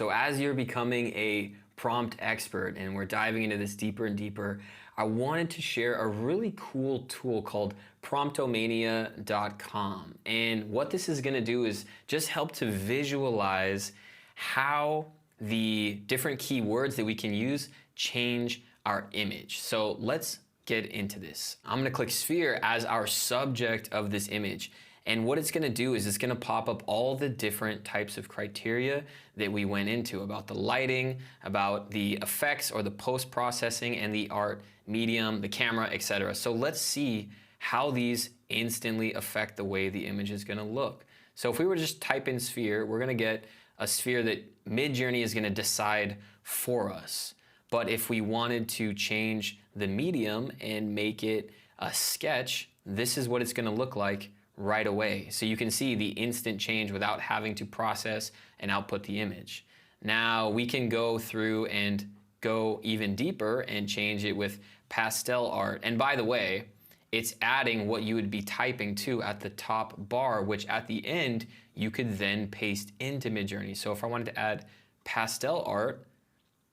So as you're becoming a prompt expert and we're diving into this deeper and deeper, I wanted to share a really cool tool called Promptomania.com. And what this is going to do is just help to visualize how the different keywords that we can use change our image. So let's get into this. I'm going to click sphere as our subject of this image. And what it's going to do is it's going to pop up all the different types of criteria that we went into about the lighting, about the effects or the post-processing and the art medium, the camera, etc. So let's see how these instantly affect the way the image is going to look. So if we were to just type in sphere, we're going to get a sphere that Midjourney is going to decide for us. But if we wanted to change the medium and make it a sketch, this is what it's going to look like right away. So you can see the instant change without having to process and output the image. Now we can go through and go even deeper and change it with pastel art. And by the way, it's adding what you would be typing to at the top bar, which at the end you could then paste into Midjourney. So if I wanted to add pastel art,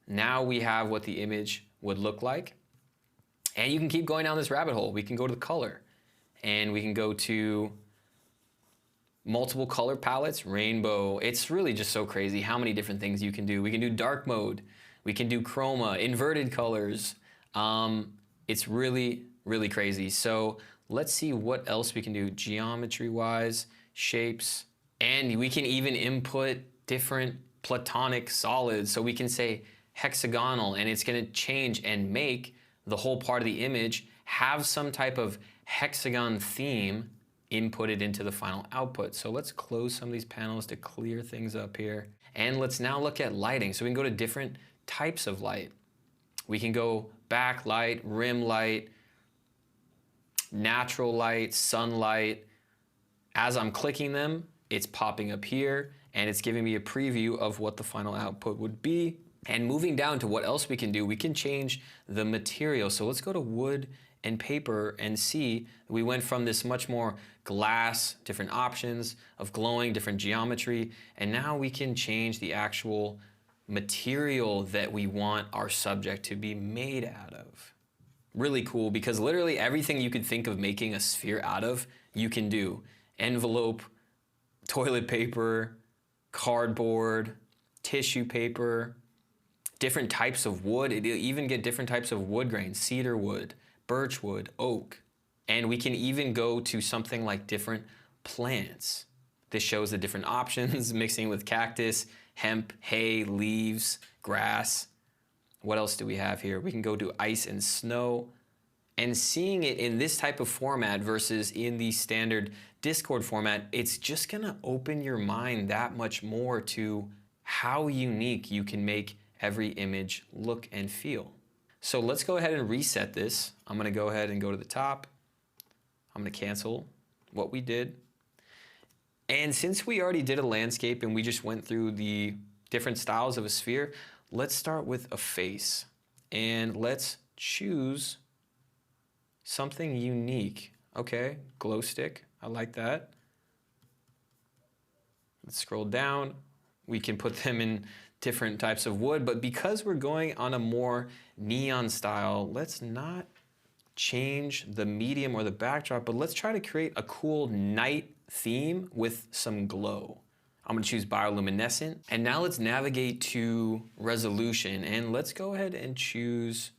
now we have what the image would look like. And you can keep going down this rabbit hole. We can go to the color. And we can go to multiple color palettes, rainbow. It's really just so crazy how many different things you can do. We can do dark mode. We can do chroma, inverted colors. It's really, really crazy. So let's see what else we can do geometry-wise, shapes. And we can even input different platonic solids. So we can say hexagonal, and it's going to change and make the whole part of the image have some type of hexagon theme inputted into the final output. So let's close some of these panels to clear things up here. And let's now look at lighting. So we can go to different types of light. We can go backlight, rim light, natural light, sunlight. As I'm clicking them, it's popping up here and it's giving me a preview of what the final output would be. And moving down to what else we can do, we can change the material. So let's go to wood and paper and see we went from this much more glass, different options of glowing, different geometry, and now we can change the actual material that we want our subject to be made out of. Really cool, because literally everything you could think of making a sphere out of, you can do. Envelope, toilet paper, cardboard, tissue paper, different types of wood. It'll even get different types of wood grains, cedar wood, birch wood, oak. And we can even go to something like different plants. This shows the different options, mixing with cactus, hemp, hay, leaves, grass. What else do we have here? We can go to ice and snow. And seeing it in this type of format versus in the standard Discord format, it's just gonna open your mind that much more to how unique you can make every image look and feel. So let's go ahead and reset this. I'm gonna go ahead and go to the top. I'm gonna cancel what we did. And since we already did a landscape and we just went through the different styles of a sphere, let's start with a face. And let's choose something unique. Okay, glow stick, I like that. Let's scroll down. We can put them in different types of wood, but because we're going on a more neon style, let's not change the medium or the backdrop, but let's try to create a cool night theme with some glow. I'm gonna choose bioluminescent, and now let's navigate to resolution, and let's go ahead and choose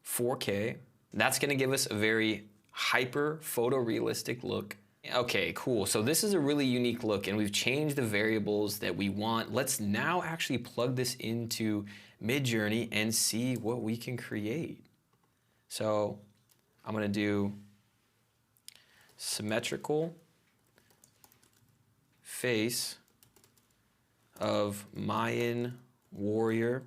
4K. That's gonna give us a very hyper photorealistic look. Okay, cool. So this is a really unique look and we've changed the variables that we want. Let's now actually plug this into Midjourney and see what we can create. So I'm gonna do symmetrical face of Mayan warrior.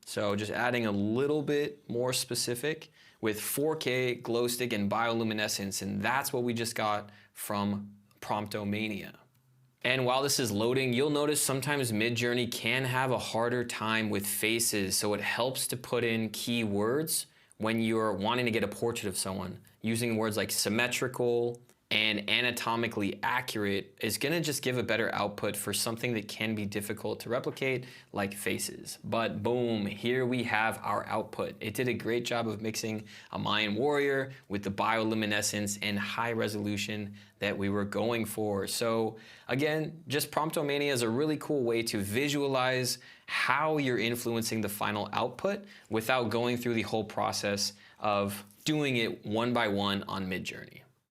So just adding a little bit more specific with 4K glow stick and bioluminescence, and that's what we just got from Promptomania. And while this is loading, you'll notice sometimes Midjourney can have a harder time with faces, so it helps to put in keywords when you're wanting to get a portrait of someone, using words like symmetrical and anatomically accurate is gonna just give a better output for something that can be difficult to replicate, like faces. But boom, here we have our output. It did a great job of mixing a Mayan warrior with the bioluminescence and high resolution that we were going for. So again, just Promptomania is a really cool way to visualize how you're influencing the final output without going through the whole process of doing it one by one on Midjourney.